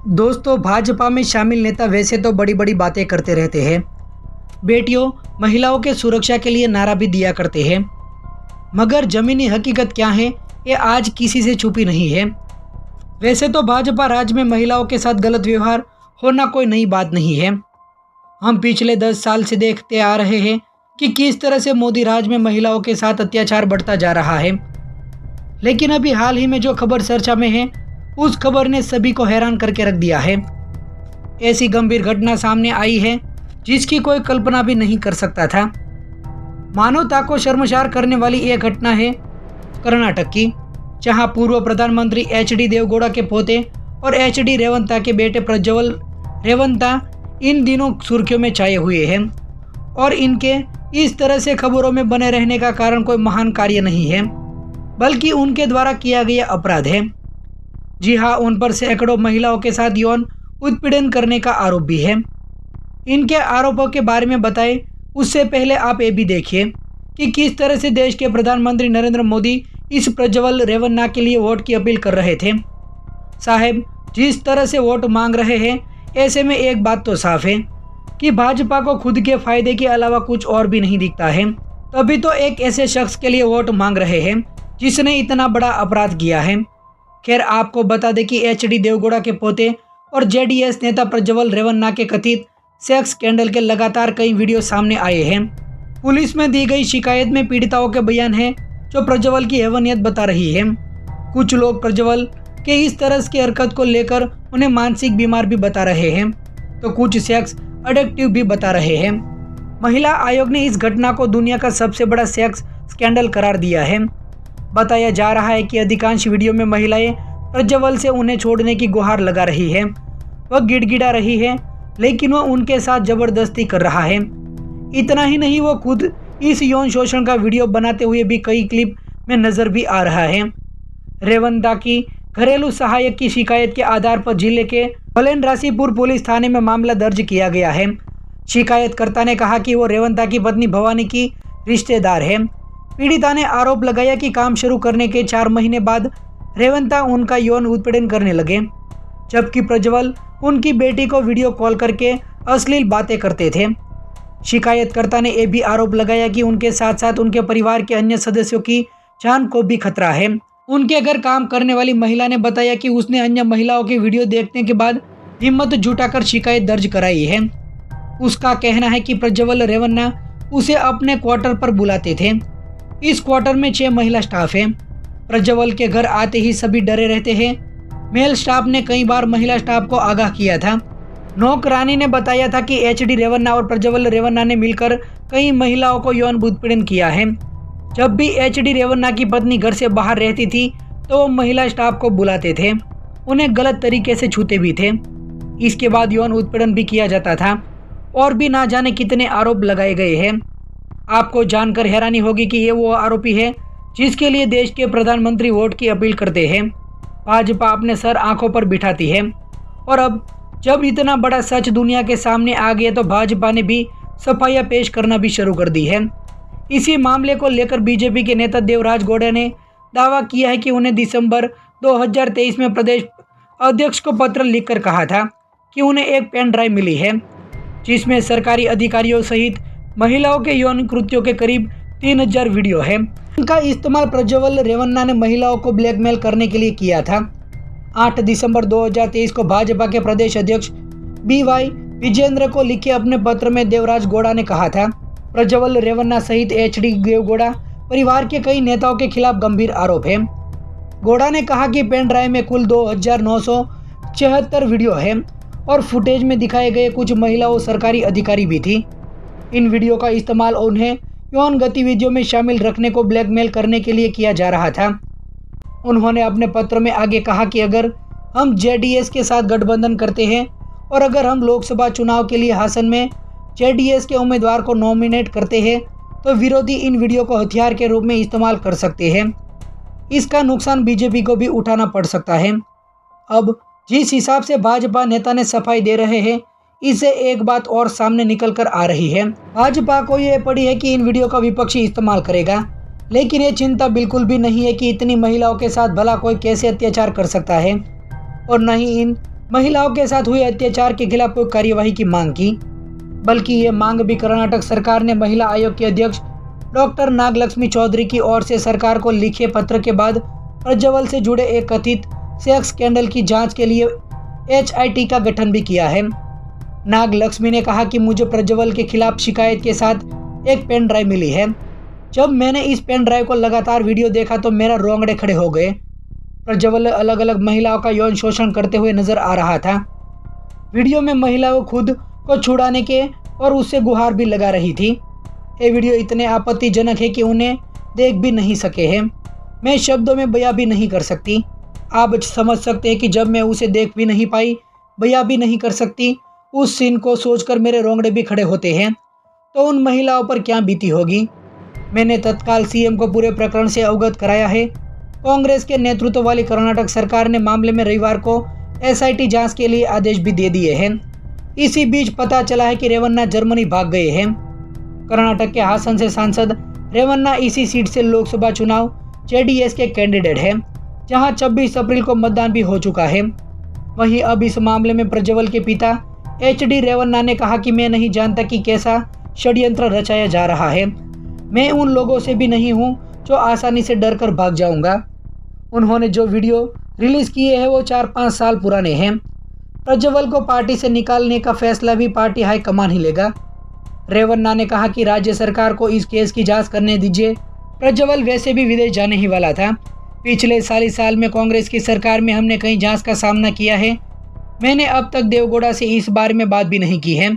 दोस्तों, भाजपा में शामिल नेता वैसे तो बड़ी बड़ी बातें करते रहते हैं। बेटियों, महिलाओं के सुरक्षा के लिए नारा भी दिया करते हैं, मगर जमीनी हकीकत क्या है ये आज किसी से छुपी नहीं है। वैसे तो भाजपा राज में महिलाओं के साथ गलत व्यवहार होना कोई नई बात नहीं है। हम पिछले 10 साल से देखते आ रहे हैं कि किस तरह से मोदी राज में महिलाओं के साथ अत्याचार बढ़ता जा रहा है। लेकिन अभी हाल ही में जो खबर चर्चा में है, उस खबर ने सभी को हैरान करके रख दिया है। ऐसी गंभीर घटना सामने आई है जिसकी कोई कल्पना भी नहीं कर सकता था। मानवता को शर्मसार करने वाली यह घटना है कर्नाटक की, जहां पूर्व प्रधानमंत्री एच.डी. देवगौड़ा के पोते और एच.डी. रेवंता के बेटे प्रज्वल रेवंता इन दिनों सुर्खियों में छाए हुए हैं। और इनके इस तरह से खबरों में बने रहने का कारण कोई महान कार्य नहीं है, बल्कि उनके द्वारा किया गया अपराध है। जी हाँ, उन पर सैकड़ों महिलाओं के साथ यौन उत्पीड़न करने का आरोप भी है। इनके आरोपों के बारे में बताएं उससे पहले आप ये भी देखिए कि किस तरह से देश के प्रधानमंत्री नरेंद्र मोदी इस प्रज्वल रेवन्ना के लिए वोट की अपील कर रहे थे। साहब, जिस तरह से वोट मांग रहे हैं, ऐसे में एक बात तो साफ है कि भाजपा को खुद के फायदे के अलावा कुछ और भी नहीं दिखता है। तभी तो एक ऐसे शख्स के लिए वोट मांग रहे हैं जिसने इतना बड़ा अपराध किया है। खैर, आपको बता दें कि एच.डी. देवगौड़ा के पोते और जेडीएस नेता प्रज्वल रेवन्ना के कथित सेक्स स्कैंडल के लगातार कई वीडियो सामने आए हैं। पुलिस में दी गई शिकायत में पीड़िताओं के बयान हैं जो प्रज्वल की हैवानियत बता रही है। कुछ लोग प्रज्वल के इस तरह की हरकत को लेकर उन्हें मानसिक बीमार भी बता रहे हैं, तो कुछ सेक्स एडिक्टिव भी बता रहे हैं। महिला आयोग ने इस घटना को दुनिया का सबसे बड़ा सेक्स स्कैंडल करार दिया है। बताया जा रहा है कि अधिकांश वीडियो में महिलाएं प्रज्वल से उन्हें छोड़ने की गुहार लगा रही है। वह गिड़गिड़ा रही है, लेकिन वह उनके साथ जबरदस्ती कर रहा है। इतना ही नहीं, वो खुद इस यौन शोषण का वीडियो बनाते हुए भी कई क्लिप में नजर भी आ रहा है। रेवंता की घरेलू सहायक की शिकायत के आधार पर जिले के राशिपुर पुलिस थाने में मामला दर्ज किया गया है। शिकायतकर्ता ने कहा कि वो रेवंता की पत्नी भवानी की रिश्तेदार है। पीड़िता ने आरोप लगाया कि काम शुरू करने के 4 महीने बाद रेवंता उनका यौन उत्पीड़न करने लगे, जबकि प्रज्वल उनकी बेटी को वीडियो कॉल करके अश्लील बातें करते थे। शिकायतकर्ता ने यह भी आरोप लगाया कि उनके साथ साथ उनके परिवार के अन्य सदस्यों की जान को भी खतरा है। उनके घर काम करने वाली महिला ने बताया कि उसने अन्य महिलाओं के वीडियो देखने के बाद हिम्मत जुटाकर शिकायत दर्ज कराई है। उसका कहना है कि प्रज्वल रेवन्ना उसे अपने क्वार्टर पर बुलाते थे। इस क्वार्टर में 6 महिला स्टाफ हैं। प्रज्वल के घर आते ही सभी डरे रहते हैं। मेल स्टाफ ने कई बार महिला स्टाफ को आगाह किया था। नौकरानी ने बताया था कि एच.डी. रेवन्ना और प्रज्वल रेवन्ना ने मिलकर कई महिलाओं को यौन उत्पीड़न किया है। जब भी एच.डी. रेवन्ना की पत्नी घर से बाहर रहती थी तो वो महिला स्टाफ को बुलाते थे, उन्हें गलत तरीके से छूते भी थे। इसके बाद यौन उत्पीड़न भी किया जाता था और भी ना जाने कितने आरोप लगाए गए हैं। आपको जानकर हैरानी होगी कि ये वो आरोपी है जिसके लिए देश के प्रधानमंत्री वोट की अपील करते हैं। भाजपा अपने सर आंखों पर बिठाती है, और अब जब इतना बड़ा सच दुनिया के सामने आ गया तो भाजपा ने भी सफाइयां पेश करना भी शुरू कर दी है। इसी मामले को लेकर बीजेपी के नेता देवराज गौड़ा ने दावा किया है कि उन्हें दिसंबर 2023 में प्रदेश अध्यक्ष को पत्र लिखकर कहा था कि उन्हें एक पेन ड्राइव मिली है जिसमें सरकारी अधिकारियों सहित महिलाओं के यौन कृत्यों के करीब 3000 वीडियो है। इनका इस्तेमाल प्रज्वल रेवन्ना ने महिलाओं को ब्लैकमेल करने के लिए किया था। 8 दिसंबर 2023 को भाजपा के प्रदेश अध्यक्ष बी.वाई. विजेंद्र को लिखे अपने पत्र में देवराज गौड़ा ने कहा था, प्रज्वल रेवन्ना सहित एच.डी. देवगौड़ा परिवार के कई नेताओं के खिलाफ गंभीर आरोप है। गौड़ा ने कहा कि पेन ड्राइव में कुल 2976 वीडियो है और फुटेज में दिखाए गए कुछ महिला और सरकारी अधिकारी भी थी। इन वीडियो का इस्तेमाल उन्हें यौन गतिविधियों में शामिल रखने को ब्लैकमेल करने के लिए किया जा रहा था। उन्होंने अपने पत्र में आगे कहा कि अगर हम जेडीएस के साथ गठबंधन करते हैं और अगर हम लोकसभा चुनाव के लिए हासन में जेडीएस के उम्मीदवार को नॉमिनेट करते हैं तो विरोधी इन वीडियो को हथियार के रूप में इस्तेमाल कर सकते हैं। इसका नुकसान बीजेपी को भी उठाना पड़ सकता है। अब जिस हिसाब से भाजपा नेता ने सफाई दे रहे हैं, इससे एक बात और सामने निकल कर आ रही है। भाजपा को यह पड़ी है कि इन वीडियो का विपक्षी इस्तेमाल करेगा, लेकिन ये चिंता बिल्कुल भी नहीं है कि इतनी महिलाओं के साथ भला कोई कैसे अत्याचार कर सकता है, और न ही इन महिलाओं के साथ हुए अत्याचार के खिलाफ कोई कार्यवाही की मांग की, बल्कि ये मांग भी कर्नाटक सरकार ने महिला आयोग के अध्यक्ष डॉक्टर नागलक्ष्मी चौधरी की ओर से सरकार को लिखे पत्र के बाद प्रज्वल से जुड़े एक कथित सेक्स स्कैंडल की जांच के लिए HIT का गठन भी किया है। नागलक्ष्मी ने कहा कि मुझे प्रज्वल के खिलाफ शिकायत के साथ एक पेन ड्राइव मिली है। जब मैंने इस पेन ड्राइव को लगातार वीडियो देखा तो मेरा रोंगटे खड़े हो गए। प्रज्वल अलग अलग महिलाओं का यौन शोषण करते हुए नजर आ रहा था। वीडियो में महिलाओं खुद को छुड़ाने के और उससे गुहार भी लगा रही थी। ये वीडियो इतने आपत्तिजनक है कि उन्हें देख भी नहीं सके हैं। मैं शब्दों में बयां भी नहीं कर सकती। आप समझ सकते हैं कि जब मैं उसे देख भी नहीं पाई, बयां भी नहीं कर सकती, उस सीन को सोचकर मेरे रोंगटे भी खड़े होते हैं, तो उन महिलाओं पर क्या बीती होगी। मैंने तत्काल CM को पूरे प्रकरण से अवगत कराया है। कांग्रेस के नेतृत्व वाली कर्नाटक सरकार ने मामले में रविवार को SIT जांच के लिए आदेश भी दे दिए हैं। इसी बीच पता चला है कि रेवन्ना जर्मनी भाग गए हैं। कर्नाटक के हासन से सांसद रेवन्ना इसी सीट से लोकसभा चुनाव JDS के कैंडिडेट हैं, जहां 26 अप्रैल को मतदान भी हो चुका है। वहीं अब इस मामले में प्रज्वल के पिता HD रेवन्ना ने कहा कि मैं नहीं जानता कि कैसा षड्यंत्र रचाया जा रहा है। मैं उन लोगों से भी नहीं हूं जो आसानी से डर कर भाग जाऊंगा। उन्होंने जो वीडियो रिलीज किए हैं वो 4-5 साल पुराने हैं। प्रज्वल को पार्टी से निकालने का फैसला भी पार्टी हाईकमान ही लेगा। रेवन्ना ने कहा कि राज्य सरकार को इस केस की जांच करने दीजिए। प्रज्वल वैसे भी विदेश जाने ही वाला था। पिछले साल में कांग्रेस की सरकार में हमने कई जांच का सामना किया है। मैंने अब तक देवगौड़ा से इस बारे में बात भी नहीं की है।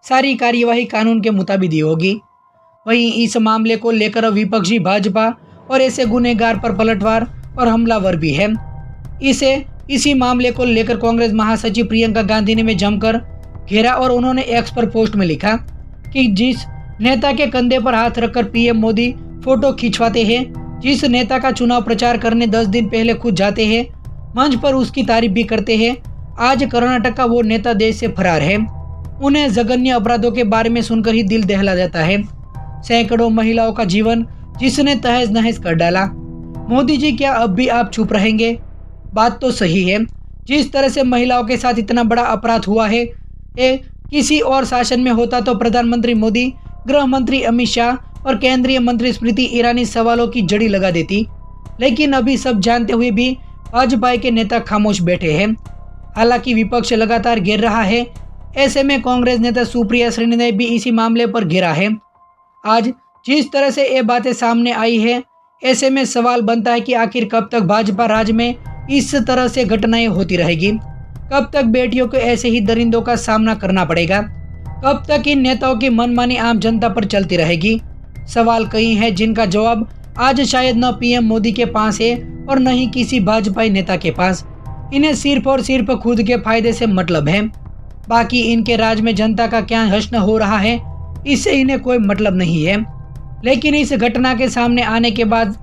सारी कार्यवाही कानून के मुताबिक ही होगी। वहीं इस मामले को लेकर अब विपक्षी भाजपा और ऐसे गुनहगार पर पलटवार और हमलावर भी है। इसी मामले को लेकर कांग्रेस महासचिव प्रियंका गांधी ने जमकर घेरा और उन्होंने X पर पोस्ट में लिखा कि जिस नेता के कंधे पर हाथ रखकर PM मोदी फोटो खिंचवाते हैं, जिस नेता का चुनाव प्रचार करने 10 दिन पहले खुद जाते हैं, मंच पर उसकी तारीफ भी करते हैं, आज कर्नाटक का वो नेता देश से फरार है। उन्हें जघन्य अपराधों के बारे में सुनकर ही दिल दहला जाता है। सैकड़ों महिलाओं का जीवन जिसने तहस नहस कर डाला। मोदी जी, क्या अब भी आप चुप रहेंगे? बात तो सही है। जिस तरह से महिलाओं के साथ इतना बड़ा अपराध हुआ है, किसी और शासन में होता तो प्रधानमंत्री मोदी, गृह मंत्री अमित शाह और केंद्रीय मंत्री स्मृति ईरानी सवालों की जड़ी लगा देती। लेकिन अभी सब जानते हुए भी भाजपा के नेता खामोश बैठे हैं। हालांकि विपक्ष लगातार घेर रहा है। ऐसे में कांग्रेस नेता सुप्रिया श्रीने ने भी इसी मामले पर घेरा है। आज जिस तरह से ये बातें सामने आई है, ऐसे में सवाल बनता है कि आखिर कब तक भाजपा राज में इस तरह से घटनाएं होती रहेगी? कब तक बेटियों को ऐसे ही दरिंदों का सामना करना पड़ेगा? कब तक इन नेताओं की मनमानी आम जनता पर चलती रहेगी? सवाल कई हैं जिनका जवाब आज शायद न PM मोदी के पास है और न ही किसी भाजपाई नेता के पास। इन्हें सिर्फ और सिर्फ खुद के फायदे से मतलब है। बाकी इनके राज में जनता का क्या हश्न हो रहा है, इससे इन्हें कोई मतलब नहीं है। लेकिन इस घटना के सामने आने के बाद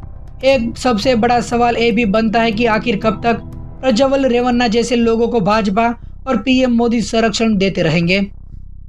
एक सबसे बड़ा सवाल ये भी बनता है कि आखिर कब तक प्रज्वल रेवन्ना जैसे लोगों को भाजपा और PM मोदी संरक्षण देते रहेंगे।